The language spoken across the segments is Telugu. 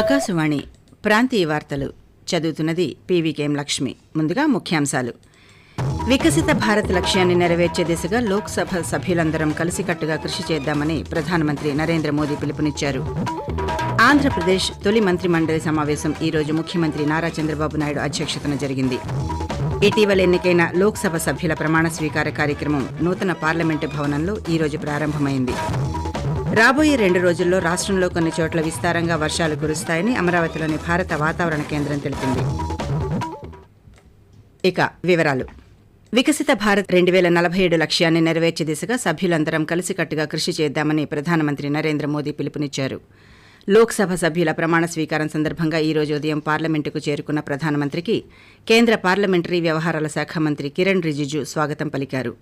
ఆకాశవాణి ప్రాంతీయ వార్తలు చదువుతున్నది పీవీకేఎం లక్ష్మి. ముందుగా ముఖ్యాంశాలు. వికసిత భారత్ లక్ష్యాన్ని నెరవేర్చే దిశగా లోక్సభ సభ్యులందరం కలిసికట్టుగా కృషి చేద్దామని ప్రధానమంత్రి నరేంద్ర మోదీ పిలుపునిచ్చారు. ఆంధ్రప్రదేశ్ తొలి మంత్రిమండలి సమావేశం ఈ రోజు ముఖ్యమంత్రి నారా చంద్రబాబు నాయుడు అధ్యక్షతన జరిగింది. ఇటీవల ఎన్నికైన లోక్సభ సభ్యుల ప్రమాణ స్వీకార కార్యక్రమం నూతన పార్లమెంటు భవనంలో ఈ రోజు ప్రారంభమైంది. రాబోయే 2 రోజుల్లో రాష్ట్రంలో కొన్ని చోట్ల విస్తారంగా వర్షాలు కురుస్తాయని అమరావతిలోని భారత వాతావరణ కేంద్రం తెలిపింది. ఇక వివరాలు. వికసిత భారత్ 2047 లక్ష్యాన్ని నెరవేర్చే దిశగా సభ్యులందరం కలిసికట్టుగా కృషి చేద్దామని ప్రధానమంత్రి నరేంద్ర మోదీ పిలుపునిచ్చారు. లోక్సభ సభ్యుల ప్రమాణ స్వీకారం సందర్భంగా ఈ రోజు ఉదయం పార్లమెంటుకు చేరుకున్న ప్రధానమంత్రికి కేంద్ర పార్లమెంటరీ వ్యవహారాల శాఖ మంత్రి కిరణ్ రిజిజు స్వాగతం పలికారు.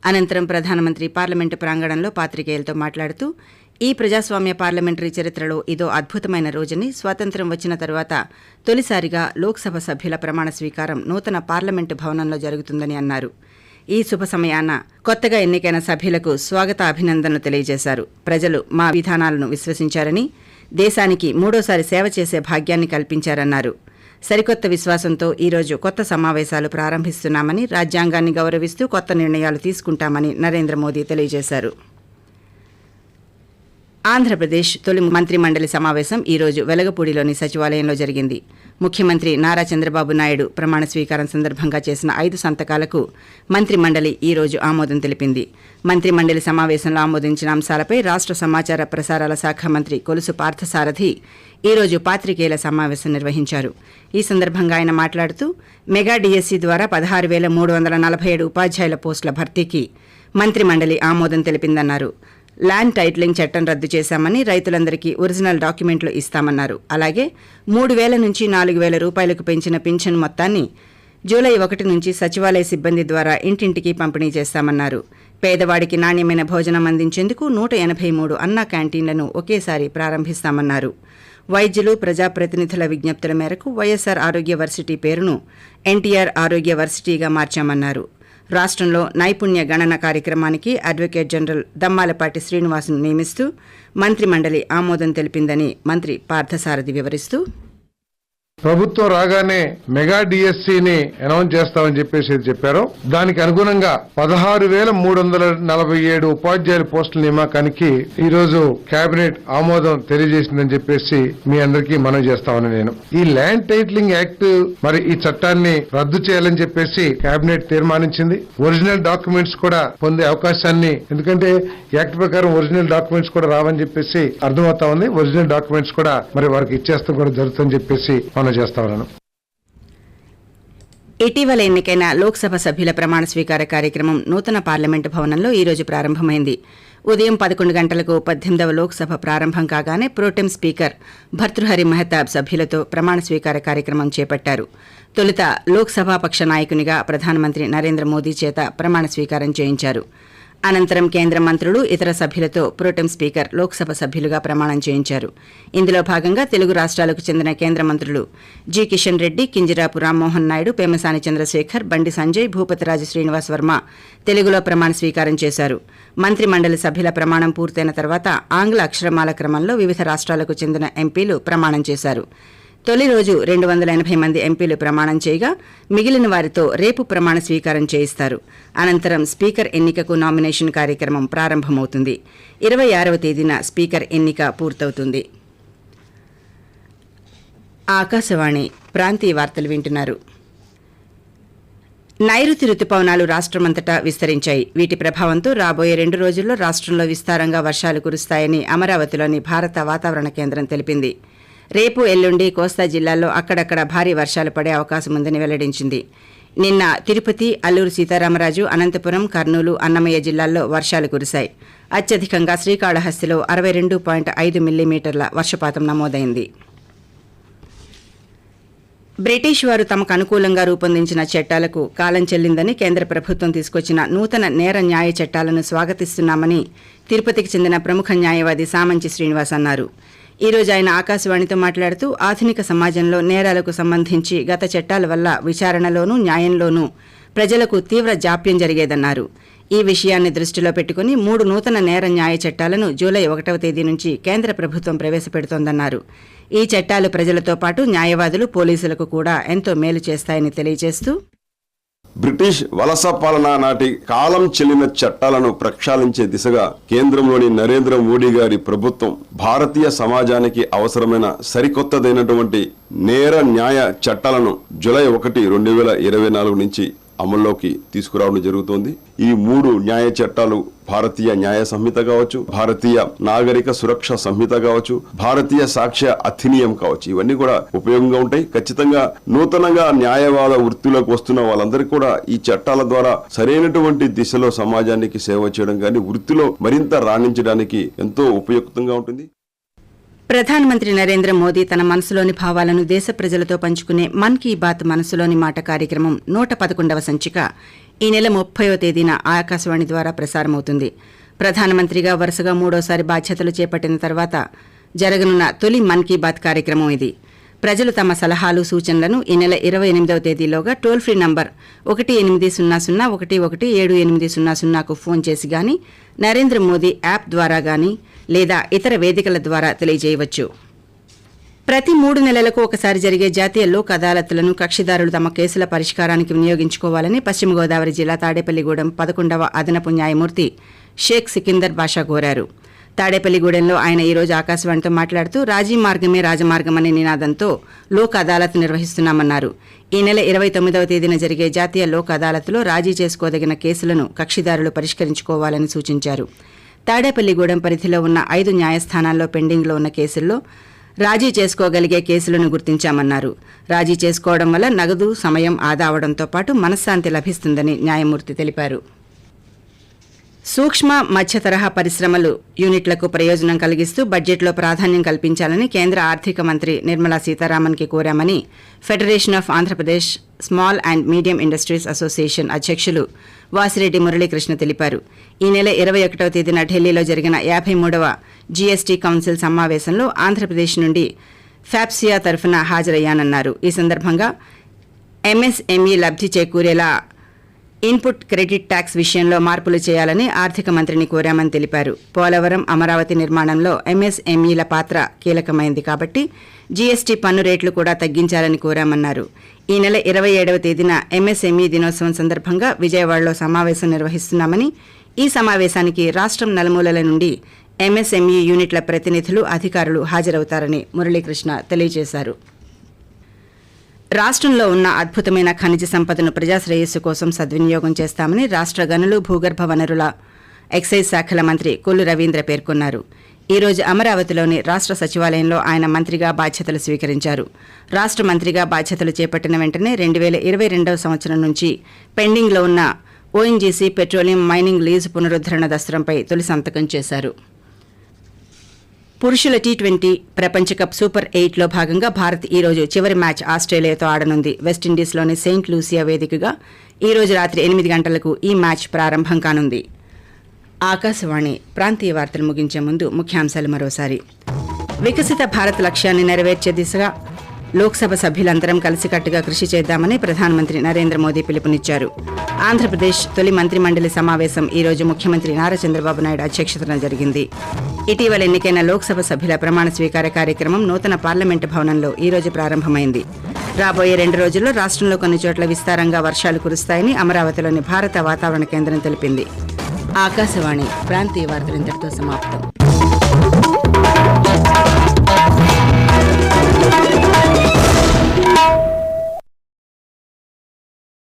అనంతరం ప్రధానమంత్రి పార్లమెంటు ప్రాంగణంలో పాత్రికేయులతో మాట్లాడుతూ ఈ ప్రజాస్వామ్య పార్లమెంటరీ చరిత్రలో ఇదో అద్భుతమైన రోజని, స్వాతంత్ర్యం వచ్చిన తరువాత తొలిసారిగా లోక్సభ సభ్యుల ప్రమాణ స్వీకారం నూతన పార్లమెంటు భవనంలో జరుగుతుందని అన్నారు. ఈ శుభ సమయాన కొత్తగా ఎన్నికైన సభ్యులకు స్వాగత అభినందనలు తెలియజేశారు. ప్రజలు మా విధానాలను విశ్వసించారని, దేశానికి 3వసారి సేవ చేసే భాగ్యాన్ని కల్పించారన్నారు. సరికొత్త విశ్వాసంతో ఈ రోజు కొత్త సమావేశాలు ప్రారంభిస్తున్నామని, రాజ్యాంగాన్ని గౌరవిస్తూ కొత్త నిర్ణయాలు తీసుకుంటామని నరేంద్ర మోదీ తెలియజేశారు. ఆంధ్రప్రదేశ్ తొలి మంత్రిమండలి సమావేశం ఈ రోజు వెలగపూడిలోని సచివాలయంలో జరిగింది. ముఖ్యమంత్రి నారా చంద్రబాబు నాయుడు ప్రమాణ స్వీకారం సందర్భంగా చేసిన 5 సంతకాలకు మంత్రిమండలి ఈ రోజు ఆమోదం తెలిపింది. మంత్రిమండలి సమావేశంలో ఆమోదించిన అంశాలపై రాష్ట్ర సమాచార ప్రసారాల శాఖ మంత్రి కొలుసు పార్థసారథి ఈ రోజు పాత్రికేయుల సమావేశం నిర్వహించారు. ఈ సందర్భంగా ఆయన మాట్లాడుతూ మెగా డిఎస్సీ ద్వారా 16,347 ఉపాధ్యాయుల పోస్టుల భర్తీకి మంత్రిమండలి ఆమోదం తెలిపిందన్నారు. ల్యాండ్ టైటిలింగ్ చట్టం రద్దు చేశామని, రైతులందరికీ ఒరిజినల్ డాక్యుమెంట్లు ఇస్తామన్నారు. అలాగే 3,000 నుంచి 4,000 రూపాయలకు పెంచిన పింఛన్ మొత్తాన్ని జూలై 1 నుంచి సచివాలయ సిబ్బంది ద్వారా ఇంటింటికి పంపిణీ చేస్తామన్నారు. పేదవాడికి నాణ్యమైన భోజనం అందించేందుకు 183 అన్నా క్యాంటీన్లను ఒకేసారి ప్రారంభిస్తామన్నారు. వైద్యులు, ప్రజాప్రతినిధుల విజ్ఞప్తుల మేరకు వైఎస్సార్ ఆరోగ్య వర్సిటీ పేరును ఎన్టీఆర్ ఆరోగ్య వర్సిటీగా మార్చామన్నారు. రాష్ట్రంలో నైపుణ్య గణన కార్యక్రమానికి అడ్వకేట్ జనరల్ దమ్మాలపాటి శ్రీనివాసును నియమిస్తూ మంత్రిమండలి ఆమోదం తెలిపిందని మంత్రి పార్థసారథి వివరిస్తూ, ప్రభుత్వం రాగానే మెగా డిఎస్సీని అనౌన్స్ చేస్తామని చెప్పారు. దానికి అనుగుణంగా 16,347 ఉపాధ్యాయుల పోస్టుల నియామకానికి ఈ రోజు కేబినెట్ ఆమోదం తెలియజేసిందని చెప్పేసి మీ అందరికీ మనవి చేస్తామని నేను. ఈ ల్యాండ్ టైటిలింగ్ యాక్ట్ మరి ఈ చట్టాన్ని రద్దు చేయాలని చెప్పేసి కేబినెట్ తీర్మానించింది. ఒరిజినల్ డాక్యుమెంట్స్ కూడా పొందే అవకాశాన్ని, ఎందుకంటే యాక్ట్ ప్రకారం ఒరిజినల్ డాక్యుమెంట్స్ కూడా రావని చెప్పేసి అర్థమవుతా ఉంది. ఒరిజినల్ డాక్యుమెంట్స్ కూడా మరి వారికి ఇచ్చేస్తాం కూడా జరుగుతుందని చెప్పేసి ఇటీవల ఎన్నికైన లోక్సభ సభ్యుల ప్రమాణ స్వీకార కార్యక్రమం నూతన పార్లమెంటు భవనంలో ఈ రోజు ప్రారంభమైంది. ఉదయం 11 గంటలకు 18వ లోక్సభ ప్రారంభం కాగానే ప్రోటెం స్పీకర్ భర్తృహరి మెహతాబ్ సభ్యులతో ప్రమాణ స్వీకార కార్యక్రమం చేపట్టారు. తొలుత లోక్సభాపక్ష నాయకునిగా ప్రధానమంత్రి నరేంద్ర మోదీ చేత ప్రమాణ స్వీకారం చేయించారు. అనంతరం కేంద్ర మంత్రులు, ఇతర సభ్యులతో ప్రోటెం స్పీకర్ లోక్సభ సభ్యులుగా ప్రమాణం చేయించారు. ఇందులో భాగంగా తెలుగు రాష్ట్రాలకు చెందిన కేంద్ర మంత్రులు జి కిషన్ రెడ్డి, కింజరాపు రామ్మోహన్ నాయుడు, పేమసాని చంద్రశేఖర్, బండి సంజయ్, భూపతిరాజు శ్రీనివాస్ వర్మ తెలుగులో ప్రమాణ స్వీకారం చేశారు. మంత్రిమండలి సభ్యుల ప్రమాణం పూర్తయిన తర్వాత ఆంగ్ల అక్షరమాల క్రమంలో వివిధ రాష్ట్రాలకు చెందిన ఎంపీలు ప్రమాణం చేశారు. తొలి రోజు 280 మంది ఎంపీలు ప్రమాణం చేయగా మిగిలిన వారితో రేపు ప్రమాణ స్వీకారం చేయిస్తారు. అనంతరం స్పీకర్ ఎన్నికకు నామినేషన్ కార్యక్రమం ప్రారంభమవుతుంది. 26వ తేదీన స్పీకర్ ఎన్నిక పూర్తవుతుంది. ఆకాశవాణి ప్రాంతీయ వార్తలు వింటున్నారు. నైరుతి రుతుపవనాలు రాష్ట్రమంతటా విస్తరించాయి. వీటి ప్రభావంతో రాబోయే 2 రోజుల్లో రాష్ట్రంలో విస్తారంగా వర్షాలు కురుస్తాయని అమరావతిలోని భారత వాతావరణ కేంద్రం తెలిపింది. రేపు, ఎల్లుండి కోస్తా జిల్లాల్లో అక్కడక్కడ భారీ వర్షాలు పడే అవకాశం ఉందని వెల్లడించింది. నిన్న తిరుపతి, అల్లూరు సీతారామరాజు, అనంతపురం, కర్నూలు, అన్నమయ్య జిల్లాల్లో వర్షాలు కురిశాయి. అత్యధికంగా శ్రీకాళహస్తిలో 62.5 మిల్లీమీటర్ల వర్షపాతం నమోదైంది. బ్రిటిష్ వారు తమకు అనుకూలంగా రూపొందించిన చట్టాలకు కాలం చెల్లిందని కేంద్ర ప్రభుత్వం తీసుకొచ్చిన నూతన నేర న్యాయ చట్టాలను స్వాగతిస్తున్నామని తిరుపతికి చెందిన ప్రముఖ న్యాయవాది సామంచి శ్రీనివాస్ అన్నారు. ఈ రోజు ఆయన ఆకాశవాణితో మాట్లాడుతూ ఆధునిక సమాజంలో నేరాలకు సంబంధించి గత చట్టాల వల్ల విచారణలోనూ న్యాయంలోనూ ప్రజలకు తీవ్ర జాప్యం జరిగేదన్నారు. ఈ విషయాన్ని దృష్టిలో పెట్టుకుని 3 నూతన నేర న్యాయ చట్టాలను జూలై 1వ తేదీ నుంచి కేంద్ర ప్రభుత్వం ప్రవేశపెడుతోందన్నారు. ఈ చట్టాలు ప్రజలతో పాటు న్యాయవాదులు, పోలీసులకు కూడా ఎంతో మేలు చేస్తాయని తెలియజేస్తూ, బ్రిటిష్ వలస పాలన నాటి కాలం చెల్లిన చట్టాలను ప్రక్షాళించే దిశగా కేంద్రంలోని నరేంద్ర మోడీ గారి ప్రభుత్వం భారతీయ సమాజానికి అవసరమైన సరికొత్తదైనటువంటి నేర న్యాయ చట్టాలను జూలై 1, 2024 నుంచి అమల్లోకి తీసుకురావడం జరుగుతోంది. ఈ 3 న్యాయ చట్టాలు భారతీయ న్యాయ సంహిత కావచ్చు, భారతీయ నాగరిక సురక్ష సంహిత కావచ్చు, భారతీయ సాక్ష్య అధినియం కావచ్చు. ఇవన్నీ కూడా ఉపయోగంగా ఉంటాయి. ఖచ్చితంగా నూతనంగా న్యాయవాద వృత్తిలోకి వస్తున్న వాళ్ళందరికీ కూడా ఈ చట్టాల ద్వారా సరైనటువంటి దిశలో సమాజానికి సేవ చేయడం కానీ వృత్తిలో మరింత రాణించడానికి ఎంతో ఉపయుక్తంగా ఉంటుంది. ప్రధానమంత్రి నరేంద్ర మోదీ తన మనసులోని భావాలను దేశ ప్రజలతో పంచుకునే మన్ కీ బాత్ మనసులోని మాట కార్యక్రమం 111వ సంచిక ఈ నెల 30వ తేదీన ఆకాశవాణి ద్వారా ప్రసారమవుతుంది. ప్రధానమంత్రిగా వరుసగా 3వసారి బాధ్యతలు చేపట్టిన తర్వాత జరగనున్న తొలి మన్ కీ బాత్ కార్యక్రమం ఇది. ప్రజలు తమ సలహాలు, సూచనలను ఈ నెల 28వ తేదీలోగా టోల్ ఫ్రీ నంబర్ 1800-117800కు ఫోన్ చేసి గాని, నరేంద్ర మోదీ యాప్ ద్వారా గాని లేదా ఇతర వేదికల ద్వారా తెలియజేయవచ్చు. ప్రతి 3 నెలలకు ఒకసారి జరిగే జాతీయ లోక్ అదాలత్లను కక్షిదారులు తమ కేసుల పరిష్కారానికి వినియోగించుకోవాలని పశ్చిమ గోదావరి జిల్లా తాడేపల్లిగూడెం 11వ అదనపు న్యాయమూర్తి షేక్ సికిందర్ బాషా కోరారు. తాడేపల్లిగూడెంలో ఆయన ఈ రోజు ఆకాశవాణితో మాట్లాడుతూ రాజీ మార్గమే రాజమార్గం అనే నినాదంతో లోక్ అదాలత్ నిర్వహిస్తున్నామన్నారు. ఈ నెల 29వ తేదీన జరిగే జాతీయ లోక్ అదాలత్లో రాజీ చేసుకోదగిన కేసులను కక్షిదారులు పరిష్కరించుకోవాలని సూచించారు. తాడేపల్లిగూడెం పరిధిలో ఉన్న 5 న్యాయస్థానాల్లో పెండింగ్లో ఉన్న కేసుల్లో రాజీ చేసుకోగలిగే కేసులను గుర్తించామన్నారు. రాజీ చేసుకోవడం వల్ల నగదు, సమయం ఆదా అవడంతో పాటు మనశ్శాంతి లభిస్తుందని న్యాయమూర్తి తెలిపారు. సూక్ష్మ, మధ్య తరహా పరిశ్రమలు యూనిట్లకు ప్రయోజనం కలిగిస్తూ బడ్జెట్లో ప్రాధాన్యం కల్పించాలని కేంద్ర ఆర్థిక మంత్రి Nirmala సీతారామన్కి కోరామని federation of Andhra Pradesh small and medium industries association అధ్యక్షులు వాసిరెడ్డి మురళీకృష్ణ తెలిపారు. ఈ నెల 21వ తేదీన ఢిల్లీలో జరిగిన 53వ జీఎస్టీ కౌన్సిల్ సమావేశంలో ఆంధ్రప్రదేశ్ నుండి ఫ్యాప్సియా తరఫున హాజరయ్యానన్నారు. ఈ సందర్భంగా ఎంఎస్ఎంఈ లబ్ధి చేకూరేలా ఇన్పుట్ క్రెడిట్ ట్యాక్స్ విషయంలో మార్పులు చేయాలని ఆర్థిక మంత్రిని కోరామని తెలిపారు. పోలవరం, అమరావతి నిర్మాణంలో ఎంఎస్ఎంఈల పాత్ర కీలకమైంది కాబట్టి జీఎస్టీ పన్ను రేట్లు కూడా తగ్గించాలని కోరామన్నారు. ఈ నెల 27వ తేదీన ఎంఎస్ఎంఈ దినోత్సవం సందర్భంగా విజయవాడలో సమావేశం నిర్వహిస్తున్నామని, ఈ సమావేశానికి రాష్ట్రం నలుమూలల నుండి ఎంఎస్ఎంఈ యూనిట్ల ప్రతినిధులు, అధికారులు హాజరవుతారని మురళీకృష్ణ తెలియజేశారు. రాష్ట్రంలో ఉన్న అద్భుతమైన ఖనిజ సంపదను ప్రజాశ్రేయస్సు కోసం సద్వినియోగం చేస్తామని రాష్ట్ర గనులు, భూగర్భ వనరుల, ఎక్సైజ్ శాఖల మంత్రి కొల్లు రవీంద్ర పేర్కొన్నారు. ఈ రోజు అమరావతిలోని రాష్ట్ర సచివాలయంలో ఆయన మంత్రిగా బాధ్యతలు స్వీకరించారు. రాష్ట్ర మంత్రిగా బాధ్యతలు చేపట్టిన వెంటనే 2022వ సంవత్సరం నుంచి పెండింగ్లో ఉన్న ఓఎన్జీసీ పెట్రోలియం మైనింగ్ లీజు పునరుద్ధరణ దస్త్రంపై తొలి సంతకం చేశారు. పురుషుల టీ20 ప్రపంచ కప్ సూపర్ 8లో భాగంగా భారత్ ఈ రోజు చివరి మ్యాచ్ ఆస్ట్రేలియాతో ఆడనుంది. వెస్టిండీస్లోని సెయింట్ లూసియా వేదికగా ఈ రోజు రాత్రి 8 గంటలకు ఈ మ్యాచ్ ప్రారంభం కానుంది. ఆకాశవాణి ప్రాంతీయ వార్తలు ముగించే ముందు ముఖ్యాంశాలు మరోసారి. వికసిత భారత్ లక్ష్యాన్ని నెరవేర్చే దిశగా లోక్సభ సభ్యులందరం కలిసికట్టుగా కృషి చేద్దామని ప్రధానమంత్రి నరేంద్ర మోదీ పిలుపునిచ్చారు. ఆంధ్రప్రదేశ్ తొలి మంత్రి మండలి సమావేశం ఈ రోజు ముఖ్యమంత్రి నారా చంద్రబాబు నాయుడు అధ్యక్షతన జరిగింది. ఇటీవల ఎన్నికైన లోక్సభ సభ్యుల ప్రమాణ స్వీకార కార్యక్రమం నూతన పార్లమెంటు భవనంలో ఈ రోజు ప్రారంభమైంది. రాబోయే 2 రోజుల్లో రాష్ట్రంలో కొన్ని చోట్ల విస్తారంగా వర్షాలు కురుస్తాయని అమరావతిలోని భారత వాతావరణ కేంద్రం తెలిపింది. ఆకాశవాణి ప్రాంతీయ వార్తలు ఇంతటితో సమాప్తం.